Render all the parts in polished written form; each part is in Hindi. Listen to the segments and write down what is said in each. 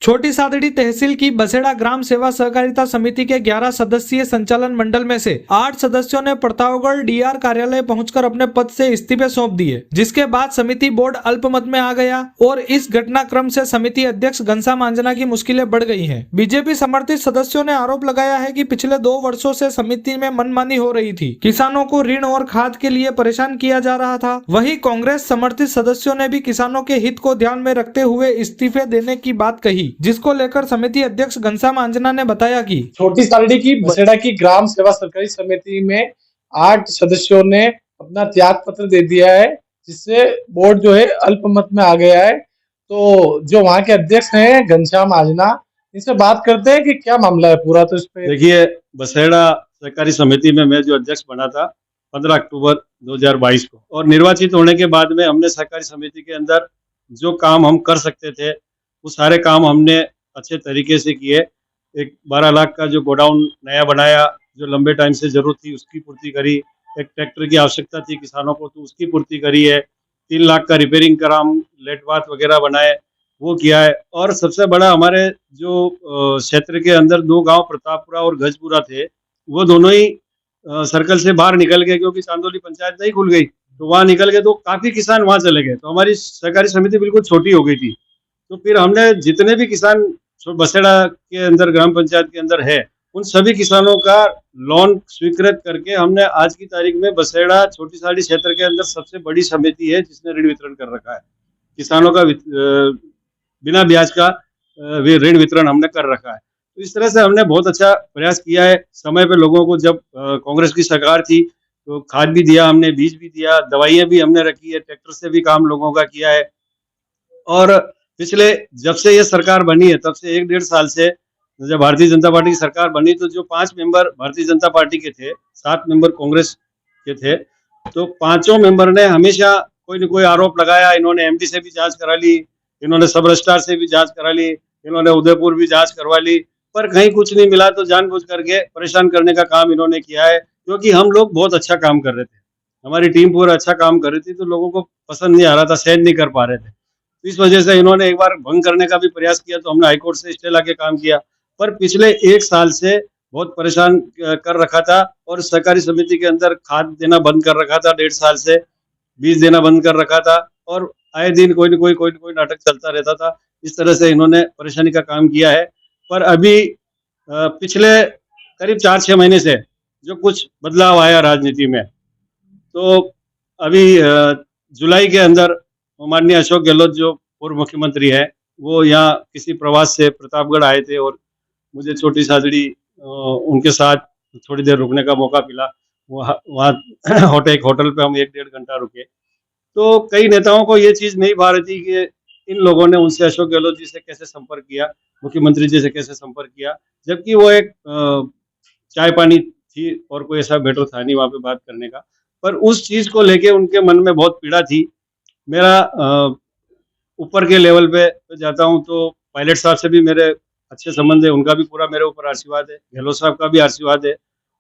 छोटी सादड़ी तहसील की बसेड़ा ग्राम सेवा सहकारिता समिति के 11 सदस्यीय संचालन मंडल में से 8 सदस्यों ने प्रतापगढ़ डीआर कार्यालय पहुंचकर अपने पद से इस्तीफे सौंप दिए, जिसके बाद समिति बोर्ड अल्पमत में आ गया और इस घटनाक्रम से समिति अध्यक्ष घनश्याम आंजना की मुश्किलें बढ़ गई हैं। बीजेपी समर्थित सदस्यों ने आरोप लगाया है कि पिछले 2 वर्षों से समिति में मनमानी हो रही थी, किसानों को ऋण और खाद के लिए परेशान किया जा रहा था। वहीं कांग्रेस समर्थित सदस्यों ने भी किसानों के हित को ध्यान में रखते हुए इस्तीफे देने की बात कही, जिसको लेकर समिति अध्यक्ष घनश्याम आंजना ने बताया कि छोटी सादड़ी की बसेड़ा की ग्राम सेवा सरकारी समिति में 8 सदस्यों ने अपना त्याग पत्र दे दिया है, जिससे बोर्ड जो है अल्पमत में आ गया है। तो जो वहाँ के अध्यक्ष हैं घनश्याम आंजना, इनसे बात करते हैं कि क्या मामला है पूरा। तो इस पे देखिए, बसेड़ा सहकारी समिति में मैं जो अध्यक्ष बना था 15 अक्टूबर 2022 को, और निर्वाचित होने के बाद में हमने सहकारी समिति के अंदर जो काम हम कर सकते थे वो सारे काम हमने अच्छे तरीके से किए। एक 12 लाख का जो गोडाउन नया बनाया, जो लंबे टाइम से जरूरत थी उसकी पूर्ति करी। एक ट्रैक्टर की आवश्यकता थी किसानों को, तो उसकी पूर्ति करी है। 3 लाख का रिपेयरिंग काम, लेट बाथ वगैरह बनाए, वो किया है। और सबसे बड़ा हमारे जो क्षेत्र के अंदर 2 गांव प्रतापपुरा और गजपुरा थे, वो दोनों ही सर्कल से बाहर निकल गए, क्योंकि चांदोली पंचायत नहीं खुल गई, तो वहाँ निकल गए, तो काफी किसान वहाँ चले गए। तो हमारी सहकारी समिति बिल्कुल छोटी हो गई थी। तो फिर हमने जितने भी किसान बसेड़ा के अंदर ग्राम पंचायत के अंदर है, उन सभी किसानों का लोन स्वीकृत करके हमने आज की तारीख में बसेड़ा छोटी साड़ी क्षेत्र के अंदर सबसे बड़ी समिति है जिसने ऋण वितरण कर रखा है। किसानों का बिना ब्याज का ऋण वितरण हमने कर रखा है। तो इस तरह से हमने बहुत अच्छा प्रयास किया है। समय पे लोगों को, जब कांग्रेस की सरकार थी तो खाद भी दिया हमने, बीज भी दिया, दवाइयाँ भी हमने रखी है, ट्रैक्टर से भी काम लोगों का किया है। और पिछले जब से ये सरकार बनी है तब से 1-1.5 साल से जब भारतीय जनता पार्टी की सरकार बनी, तो जो 5 मेंबर भारतीय जनता पार्टी के थे, 7 मेंबर कांग्रेस के थे, तो 5 मेंबर ने हमेशा कोई न कोई आरोप लगाया। इन्होंने एमडी से भी जांच करा ली, इन्होंने सब रजिस्ट्रार से भी जांच करा ली, इन्होंने उदयपुर भी जांच करवा ली, पर कहीं कुछ नहीं मिला। तो जानबूझ करके परेशान करने का काम इन्होंने किया है, क्योंकि हम लोग बहुत अच्छा काम कर रहे थे, हमारी टीम पूरा अच्छा काम कर रही थी, तो लोगों को पसंद नहीं आ रहा था, सहन नहीं कर पा रहे थे। इस वजह से इन्होंने एक बार भंग करने का भी प्रयास किया, तो हमने हाईकोर्ट से स्टे लाके काम किया। पर पिछले 1 साल से बहुत परेशान कर रखा था, और सहकारी समिति के अंदर खाद देना बंद कर रखा था 1.5 साल से, बीज देना बंद कर रखा था, और आए दिन कोई न कोई नाटक चलता रहता था। इस तरह से इन्होंने परेशानी का काम किया है। पर अभी पिछले करीब 4-6 महीने से जो कुछ बदलाव आया राजनीति में, तो अभी जुलाई के अंदर माननीय अशोक गहलोत जो पूर्व मुख्यमंत्री है, वो यहाँ किसी प्रवास से प्रतापगढ़ आए थे, और मुझे छोटी सादड़ी उनके साथ थोड़ी देर रुकने का मौका मिला। वहाँ एक होटल पे हम 1-1.5 घंटा रुके। तो कई नेताओं को ये चीज़ नहीं भा रही थी कि इन लोगों ने उनसे, अशोक गहलोत जी से कैसे संपर्क किया, मुख्यमंत्री जी से कैसे संपर्क किया, जबकि वो एक चाय पानी थी और कोई ऐसा मैटर था नहीं वहाँ पे बात करने का। पर उस चीज़ को लेके उनके मन में बहुत पीड़ा थी। मेरा ऊपर के लेवल पे जाता हूँ तो पायलट साहब से भी मेरे अच्छे संबंध है, उनका भी पूरा मेरे ऊपर आशीर्वाद है, गहलोत साहब का भी आशीर्वाद है।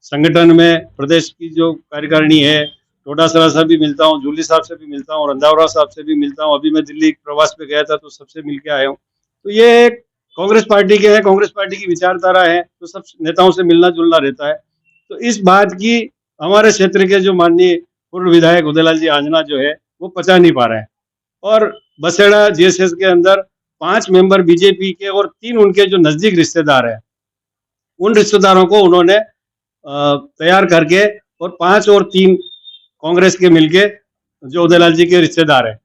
संगठन में प्रदेश की जो कार्यकारिणी है, डोडासरा से भी मिलता हूँ, जूली साहब से भी मिलता हूँ, रंधावरा साहब से भी मिलता हूँ। अभी मैं दिल्ली प्रवास पे गया था तो सबसे मिल के आया हूँ। तो ये एक कांग्रेस पार्टी के है, कांग्रेस पार्टी की विचारधारा है, तो सब नेताओं से मिलना जुलना रहता है। तो इस बात की हमारे क्षेत्र के जो माननीय पूर्व विधायक उदयलाल जी आंजना जो है, वो पचा नहीं पा रहे हैं। और बसेड़ा जीएसएस के अंदर 5 मेंबर बीजेपी के और 3 उनके जो नजदीक रिश्तेदार हैं, उन रिश्तेदारों को उन्होंने तैयार करके, और 5 और 3 कांग्रेस के मिलके, जो उदयलाल जी के रिश्तेदार है,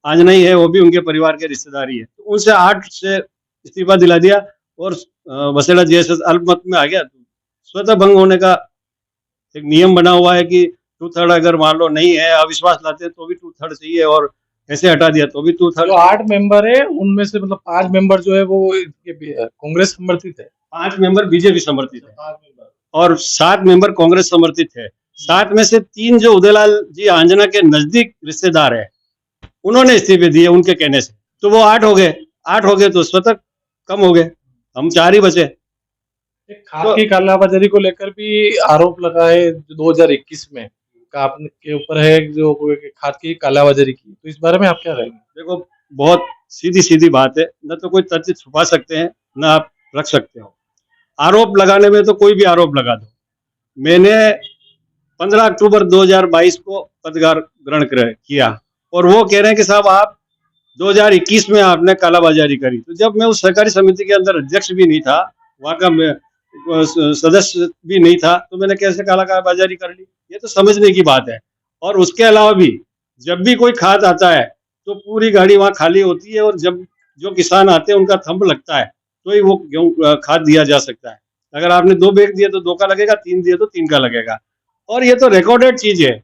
आंजना ही है, वो भी उनके परिवार के रिश्तेदारी है, तो उनसे 8 से इस्तीफा दिला दिया, और बसेड़ा जीएसएस अल्पमत में आ गया। तो स्वतः भंग होने का एक नियम बना हुआ है कि 2/3 अगर मान लो नहीं है, अविश्वास लाते हैं तो भी 2/3 चाहिए, और ऐसे हटा दिया तो भी 2/3। जो 8 मेंबर है उनमें से मतलब 5 मेंबर जो है वो कांग्रेस समर्थित है, 5 मेंबर बीजेपी समर्थित है, और 7 मेंबर कांग्रेस समर्थित है। 7 में से 3 जो उदयलाल जी आंजना के नजदीक रिश्तेदार है, उन्होंने इस्तीफे दिए उनके कहने से, तो वो 8 हो गए। 8 हो गए तो स्वतः कम हो गए, हम 4 ही बचे। खाद की कालाबाजारी को लेकर भी आरोप लगा है 2021 में का आपके ऊपर है, जो खाद की कालाबाजारी की, तो इस बारे में आप क्या कहेंगे? देखो, बहुत सीधी सीधी बात है, न तो कोई तथ्य छुपा सकते हैं न आप रख सकते हो। आरोप लगाने में तो कोई भी आरोप लगा दो। मैंने 15 अक्टूबर 2022 को पदभार ग्रहण किया और वो कह रहे हैं कि साहब आप 2021 में आपने कालाबाजारी करी। तो जब मैं उस सहकारी समिति के अंदर अध्यक्ष भी नहीं था, वहां का मैं सदस्य भी नहीं था, तो मैंने कैसे कालाबाजारी कर ली? ये तो समझने की बात है। और उसके अलावा भी जब भी कोई खाद आता है तो पूरी गाड़ी वहां खाली होती है और जब जो किसान आते हैं उनका थंब लगता है तो ही वो गेहूं खाद दिया जा सकता है। अगर आपने 2 बैग दिए तो 2 का लगेगा, 3 दिए तो 3 का लगेगा। और ये तो रिकॉर्डेड चीज है।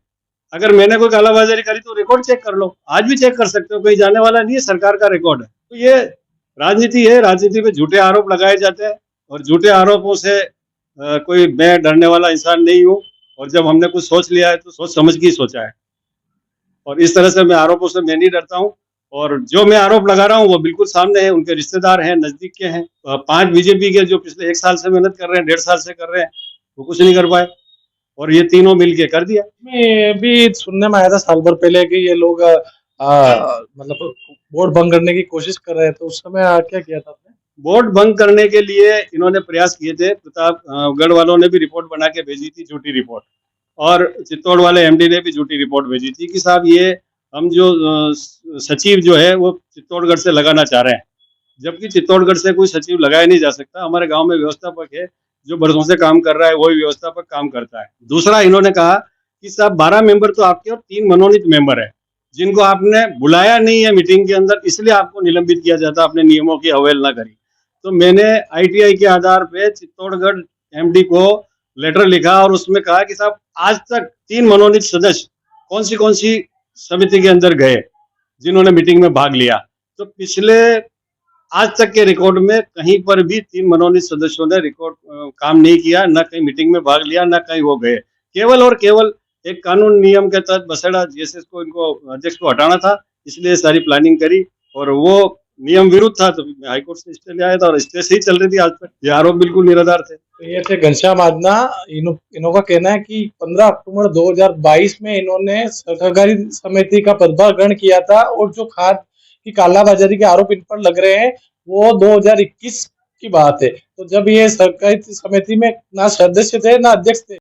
अगर मैंने कोई कालाबाजारी करी तो रिकॉर्ड चेक कर लो, आज भी चेक कर सकते हो, कहीं जाने वाला नहीं है, सरकार का रिकॉर्ड है। तो ये राजनीति है, राजनीति में झूठे आरोप लगाए जाते हैं और झूठे आरोपों से कोई मैं डरने वाला इंसान नहीं हूँ। और जब हमने कुछ सोच लिया है तो सोच समझ के ही सोचा है और इस तरह से मैं आरोपों से मैं नहीं डरता हूँ। और जो मैं आरोप लगा रहा हूँ वो बिल्कुल सामने है, उनके रिश्तेदार हैं, नजदीक के हैं। 5 बीजेपी के जो पिछले 1 साल से मेहनत कर रहे हैं, 1.5 साल से कर रहे हैं, वो कुछ नहीं कर पाए और ये तीनों मिलके कर दिया। में भी सुनने में आया था साल भर पहले कि ये लोग मतलब वोट भंग करने की कोशिश कर रहे थे, तो उस समय क्या किया था आपने? वोट भंग करने के लिए इन्होंने प्रयास किए थे। प्रतापगढ़ वालों ने भी रिपोर्ट बना के भेजी थी, झूठी रिपोर्ट, और चित्तौड़ वाले एमडी ने भी झूठी रिपोर्ट भेजी थी कि साहब ये हम जो सचिव जो है वो चित्तौड़गढ़ से लगाना चाह रहे हैं, जबकि चित्तौड़गढ़ से कोई सचिव लगाया नहीं जा सकता। हमारे गांव में व्यवस्थापक है जो बरसों से काम कर रहा है, वही व्यवस्थापक काम करता है। दूसरा, इन्होंने कहा कि साहब 12 मेंबर तो आपके और 3 मनोनीत मेंबर है जिनको आपने बुलाया नहीं है मीटिंग के अंदर, इसलिए आपको निलंबित किया जाता, आपने नियमों की अवहेलना करी। तो मैंने आईटीआई के आधार पे चित्तौड़गढ़ एमडी को लेटर लिखा और उसमें कहा कि साहब आज तक 3 मनोनीत सदस्य कौन सी समिति के अंदर गए जिन्होंने मीटिंग में भाग लिया। तो पिछले आज तक के रिकॉर्ड में कहीं पर भी 3 मनोनीत सदस्यों ने रिकॉर्ड काम नहीं किया, न कहीं मीटिंग में भाग लिया, न कहीं वो गए। केवल और केवल एक कानून नियम के तहत बसेड़ा जीएसएस को, इनको अध्यक्ष को हटाना था, इसलिए सारी प्लानिंग करी और वो नियम विरुद्ध था तो हाईकोर्ट से स्टे ले आया था और स्टे से ही चल रही थी आज तक। ये आरोप बिल्कुल निराधार थे। तो ये थे घनश्याम आजना। इन्हों का कहना है कि 15 अक्टूबर 2022 में इन्होंने सहकारी समिति का पदभार ग्रहण किया था और जो खाद की कालाबाजारी के आरोप इन पर लग रहे हैं वो 2021 की बात है। तो जब ये सहकारी समिति में ना सदस्य थे ना अध्यक्ष थे।